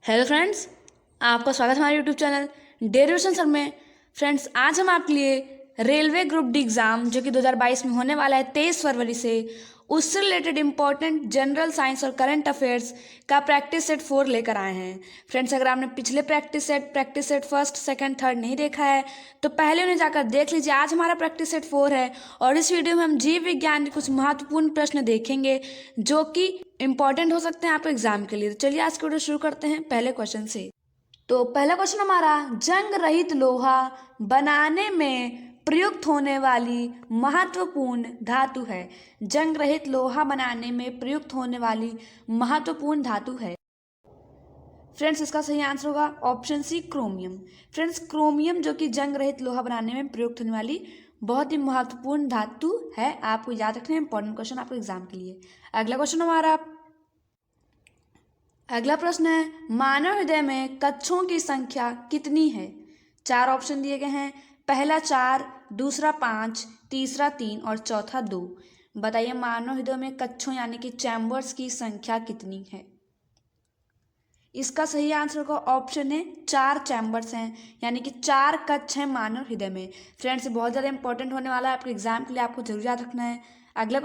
Hello friends, आपका स्वागत है हमारे यूट्यूब चैनल डेरिवेशन सर में। फ्रेंड्स, आज हम आपके लिए रेलवे ग्रुप डी एग्ज़ाम जो कि 2022 में होने वाला है 23 फरवरी से, उससे रिलेटेड इंपॉर्टेंट जनरल साइंस और करंट अफेयर्स का प्रैक्टिस सेट 4 लेकर आए हैं। फ्रेंड्स, अगर आपने पिछले practice set first second third नहीं देखा है तो पहले उन्हें जाकर देख लीजिए। आज हमारा प्रैक्टिस सेट 4 है और इस वीडियो में हम जीव विज्ञान के कुछ महत्वपूर्ण प्रश्न देखेंगे जो कि इंपॉर्टेंट हो सकते हैं आपके एग्जाम के लिए। तो चलिए आज की वीडियो शुरू करते हैं पहले क्वेश्चन से। तो पहला क्वेश्चन हमारा, जंग रहित लोहा बनाने में प्रयुक्त होने वाली महत्वपूर्ण धातु है। जंग रहित लोहा बनाने में प्रयुक्त होने वाली महत्वपूर्ण धातु है। फ्रेंड्स, इसका सही आंसर होगा option C, chromium. Friends, chromium जो कि जंग रहित लोहा बनाने में प्रयुक्त होने वाली बहुत ही महत्वपूर्ण धातु है। आपको याद रखना है, इंपॉर्टेंट क्वेश्चन आपके एग्जाम के लिए। अगला प्रश्न है, मानव हृदय में कक्षों की संख्या कितनी है। 4 ऑप्शन दिए गए हैं। पहला 4, दूसरा 5, तीसरा 3 और चौथा 2। बताइए मानव हृदय में कक्षों यानी कि चैम्बर्स की संख्या कितनी है। इसका सही आंसर का ऑप्शन है 4 चैम्बर्स हैं, यानी कि 4 कक्ष हैं मानव हृदय में। फ्रेंड्स, बहुत ज़्यादा इंपॉर्टेंट होने वाला है आपके एग्जाम के लिए, आपको जरूर याद रखना है। अगला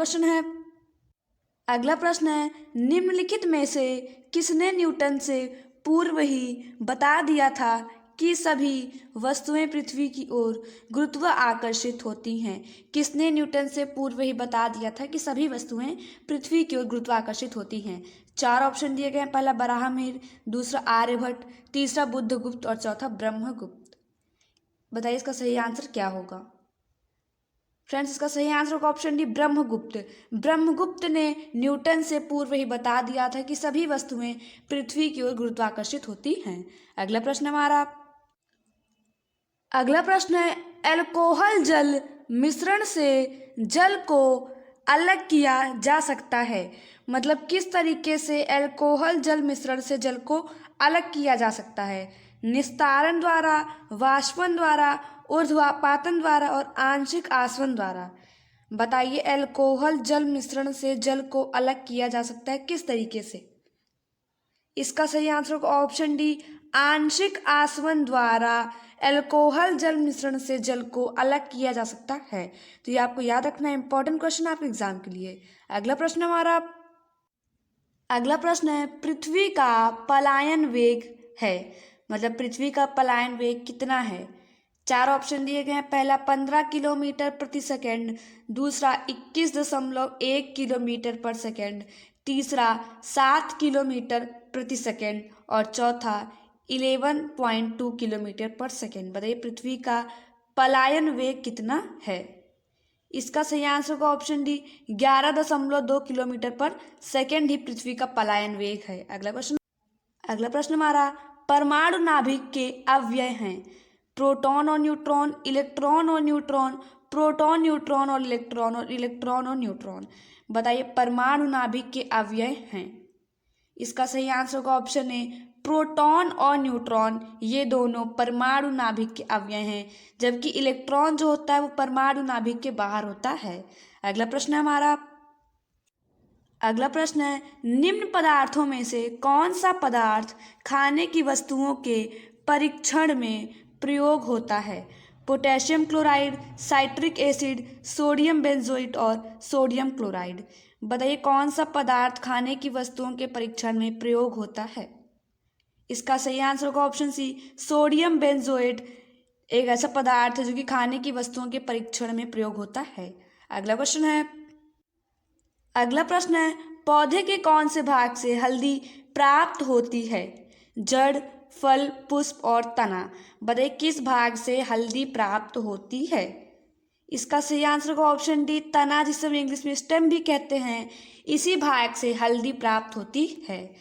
प्रश्न है, निम्नलिखित में से किसने न्यूटन से पूर्व ही बता दिया था कि सभी वस्तुएं पृथ्वी की ओर गुरुत्व आकर्षित होती हैं। किसने न्यूटन से पूर्व ही बता दिया था कि सभी वस्तुएं पृथ्वी की ओर गुरुत्व आकर्षित होती हैं। 4 ऑप्शन दिए गए हैं। पहला बराहमिर, दूसरा आर्यभट्ट, तीसरा बुद्धगुप्त और चौथा ब्रह्मगुप्त। बताइए इसका सही आंसर क्या होगा। फ्रेंड्स, इसका सही आंसर होगा ऑप्शन डी, ब्रह्मगुप्त। ब्रह्मगुप्त ने न्यूटन से पूर्व ही बता दिया था कि सभी वस्तुएं पृथ्वी की ओर गुरुत्वाकर्षित होती हैं। अगला प्रश्न है, अल्कोहल जल मिश्रण से जल को अलग किया जा सकता है। मतलब किस तरीके से अल्कोहल जल मिश्रण से जल को अलग किया जा सकता है। निस्तारण द्वारा, वाष्पन द्वारा, ऊर्ध्वपातन द्वारा और आंशिक आसवन द्वारा। बताइए अल्कोहल जल मिश्रण से जल को अलग किया जा सकता है किस तरीके से। इसका सही आंसर होगा ऑप्शन डी, आंशिक आसवन द्वारा अल्कोहल जल मिश्रण से जल को अलग किया जा सकता है। तो ये आपको याद रखना है, इंपॉर्टेंट क्वेश्चन आपके एग्जाम के लिए। अगला प्रश्न है, पृथ्वी का पलायन वेग है। मतलब पृथ्वी का पलायन वेग कितना है। 4 ऑप्शन दिए गए हैं। पहला 15 किलोमीटर प्रति सेकेंड, दूसरा 21.1 किलोमीटर पर सेकेंड, तीसरा 7 किलोमीटर प्रति सेकेंड और चौथा 11.2 किलोमीटर पर सेकेंड। बताइए पृथ्वी का पलायन वेग कितना है। इसका सही आंसर होगा ऑप्शन डी, 11.2 किलोमीटर पर सेकेंड ही पृथ्वी का पलायन वेग है। अगला प्रश्न हमारा, परमाणु नाभिक के अव्यय हैं। प्रोटॉन और न्यूट्रॉन, इलेक्ट्रॉन और न्यूट्रॉन, प्रोटॉन न्यूट्रॉन और इलेक्ट्रॉन और न्यूट्रॉन। बताइए परमाणु नाभिक के अव्यय हैं। इसका सही आंसर होगा ऑप्शन ए, प्रोटॉन और न्यूट्रॉन ये दोनों परमाणु नाभिक के अवयव हैं, जबकि इलेक्ट्रॉन जो होता है वो परमाणु नाभिक के बाहर होता है। अगला प्रश्न है, निम्न पदार्थों में से कौन सा पदार्थ खाने की वस्तुओं के परीक्षण में प्रयोग होता है। Potassium chloride, citric acid, sodium benzoate और सोडियम क्लोराइड। बताइए कौन सा पदार्थ खाने की वस्तुओं के परीक्षण में प्रयोग होता है। इसका सही आंसर होगा ऑप्शन सी, सोडियम बेंजोएट एक ऐसा पदार्थ है जो कि खाने की वस्तुओं के परीक्षण में प्रयोग होता है। अगला प्रश्न है, पौधे के कौन से भाग से हल्दी प्राप्त होती है। जड़, फल, पुष्प और तना। बताइए किस भाग से हल्दी प्राप्त होती है। इसका सही आंसर होगा ऑप्शन डी, तना, जिसे हम इंग्लिश में स्टेम भी कहते हैं, इसी भाग से हल्दी प्राप्त होती है।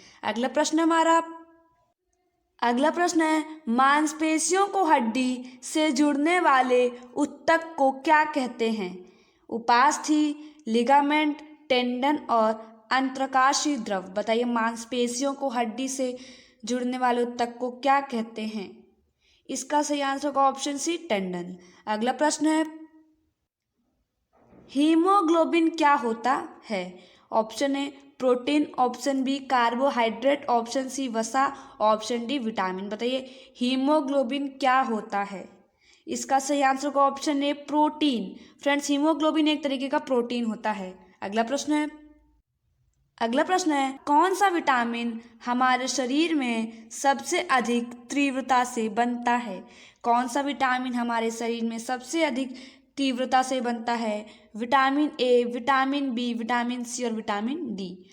अगला प्रश्न है, मांसपेशियों को हड्डी से जुड़ने वाले ऊतक को क्या कहते हैं। उपास्थि, लिगामेंट, टेंडन और अंतरकाशीय द्रव। बताइए मांसपेशियों को हड्डी से जुड़ने वाले ऊतक को क्या कहते हैं। इसका सही आंसर होगा ऑप्शन सी, टेंडन। अगला प्रश्न है, हीमोग्लोबिन क्या होता है। Option A, protein, option B carbohydrate, option C वसा, ऑप्शन डी विटामिन। बताइए हीमोग्लोबिन क्या होता है? इसका सही आंसर होगा option A protein. Friends haemoglobin एक तरीके का प्रोटीन होता है। अगला प्रश्न है कौन सा विटामिन हमारे शरीर में सबसे अधिक तीव्रता से बनता है? कौन सा विटामिन हमारे शरीर में सबसे अधिक तीव्रता से बनता है? Vitamin A, vitamin B, vitamin C और विटामिन डी।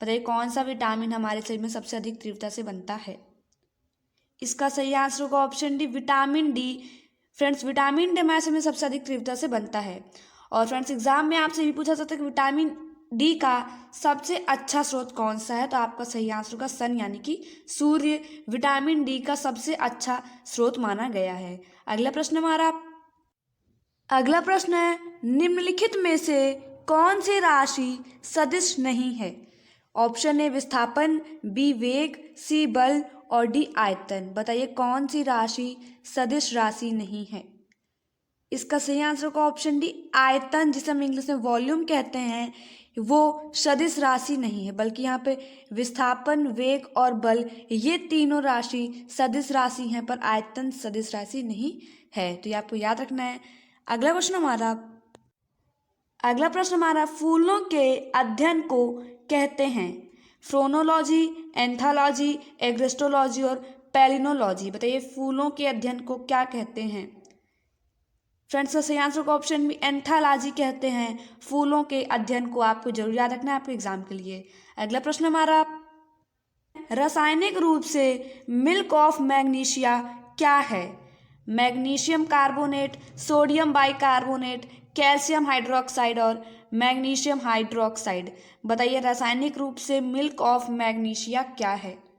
बताइए कौन सा विटामिन हमारे शरीर में सबसे अधिक तीव्रता से बनता है? इसका सही आंसर होगा option D vitamin D. Friends vitamin D हमारे शरीर में सबसे अधिक तीव्रता से बनता है। और फ्रेंड्स एग्जाम में आपसे भी पूछा जाता है कि विटामिन डी का सबसे अच्छा स्रोत कौन सा है? तो आपका सही आंसर होगा सन यानी कि सूर्य विटामिन डी का सबसे अच्छा स्रोत माना गया है। अगला प्रश्न है निम्नलिखित में से कौन सी राशि सदिश नहीं है? ऑप्शन ए विस्थापन, बी वेग, सी बल और डी आयतन। बताइए कौन सी राशि सदिश राशि नहीं है? इसका सही आंसर होगा ऑप्शन डी आयतन, जिसे हम इंग्लिश में वॉल्यूम कहते हैं, वो सदिश राशि नहीं है, बल्कि यहाँ पे विस्थापन, वेग और बल ये तीनों राशि सदिश राशि हैं, पर आयतन सदिश राशि नहीं है। तो ये आपको याद रखना है। अगला प्रश्न हमारा फूलों के अध्ययन को कहते हैं फ्रोनोलॉजी, एंथोलॉजी, एग्रेस्टोलॉजी और पैलिनोलॉजी। बताइए फूलों के अध्ययन को क्या कहते हैं? फ्रेंड्स का सही आंसर का ऑप्शन भी एंथोलॉजी कहते हैं फूलों के अध्ययन को। आपको जरूर याद रखना है आपके एग्जाम के लिए। अगला प्रश्न हमारा रासायनिक रूप से मिल्क ऑफ मैग्नीशिया क्या है? Magnesium carbonate, sodium bicarbonate, calcium hydroxide और मैग्नीशियम हाइड्रोक्साइड। बताइए रासायनिक रूप से मिल्क ऑफ मैग्नीशिया क्या है?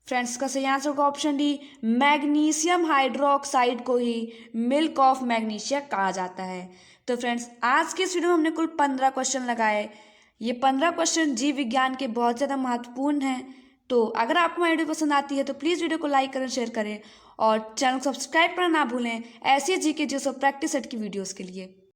फ्रेंड्स का सही आंसर होगा ऑप्शन डी मैग्नीशियम हाइड्रोक्साइड को ही मिल्क ऑफ मैग्नीशिया कहा जाता है। तो फ्रेंड्स आज के इस वीडियो में हमने कुल 15 क्वेश्चन लगाए। ये 15 क्वेश्चन जीव विज्ञान के बहुत ज़्यादा महत्वपूर्ण हैं। तो अगर आपको हमारी वीडियो पसंद आती है तो प्लीज़ वीडियो को लाइक करें, शेयर करें और चैनल को सब्सक्राइब करना ना भूलें ऐसी जीके जो सब प्रैक्टिस सेट की वीडियोज़ के लिए।